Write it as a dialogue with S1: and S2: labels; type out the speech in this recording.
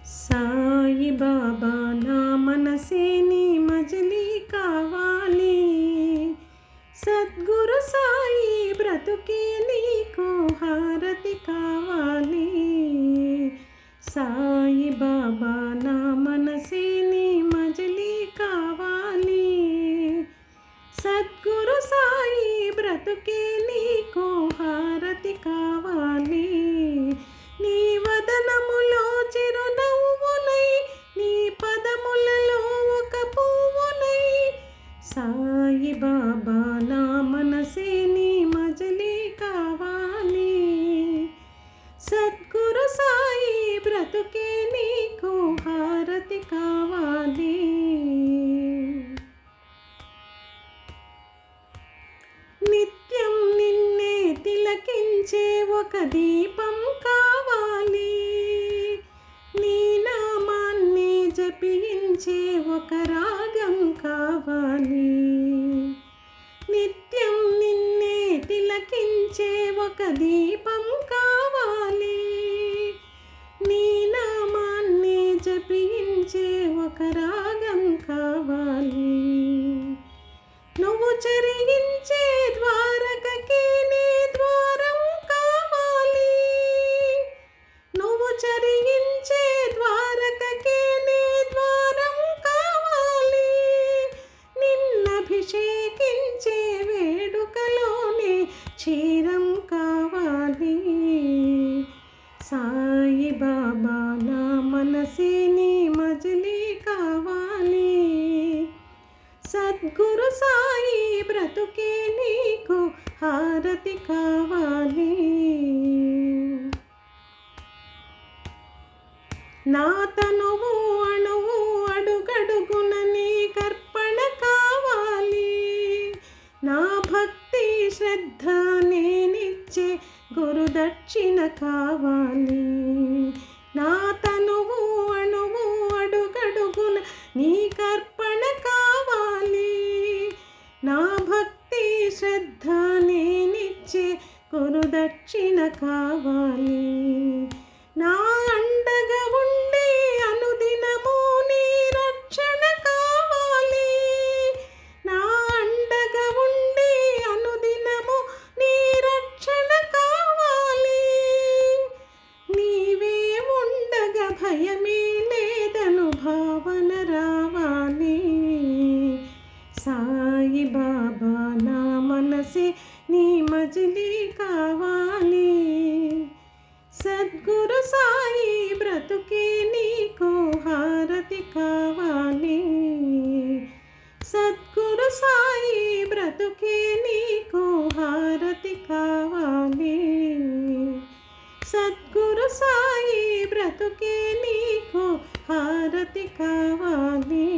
S1: సాయి బాబా నా మనసే నీ మజిలీ కావాలి. సద్గురు సాయి బ్రతుకే నీకు హారతి కావాలి. సాయి బాబా నా మనసే నీ మజిలీ కావాలి. సద్గురు సాయి బ్రతుకే నీకు హారతి కావాలి. నీ వదనములో చిరునవ్వునై, నీ పదములలో ఒక పువ్వునై, సాయి బాబా నా మనసే నీ మజిలీ కావాలి. సద్గురు సాయి బ్రతుకే నీకు హారతి కావాలి. నిత్యం నిన్నే తిలకించే ఒక దీపం కావాలి. నీ నామాన్ని జపించే ఒక రాగం కావాలి. నిత్యం నిన్నే తిలకించే ఒక దీపం కావాలి. నీ నామాన్ని జపించే ఒక రాగం కావాలి. నువ్వు చరించే ద్వారకకి నీ ద్వారం కావాలి. నువ్వు చరించే ద్వారకకి నీ ద్వారం కావాలి. నిన్నభిషేకించే వేడుకలోనే క్షీరం కావాలి. సాయి బాబా నా మనసే నీ మజిలీ కావాలి. సద్గురు సాయి బ్రతుకే నీకు హారతి కావాలి. నా తనువు అణువు అడుగడుగున నీ కర్పణ కావాలి. నా భక్తి శ్రద్ధ నేనిచ్చే గురుదక్షిణ కావాలి. నా తనువు అణువు అడుగడుగున నీ కర్పణ కావాలి. నా భక్తి శ్రద్ధ నేనిచ్చే గురుదక్షిణ కావాలి. నా అండగా ఉండి అనుదినము నీ రక్షణ కావాలి. నా అండగా ఉండి అనుదినము నీ రక్షణ కావాలి. నీవే ఉండగా భయమే లేదను భావన రావాలి. సాయి బాబా నా మనసే నీ మజిలీ కావాలి. సద్గురు సాయి బ్రతుకే నీకు హారతి కావాలి. సద్గురు సాయి బ్రతుకే నీకు హారతి కావాలి. సద్గురు సాయి బ్రతుకే నీకు హారతి కావాలి.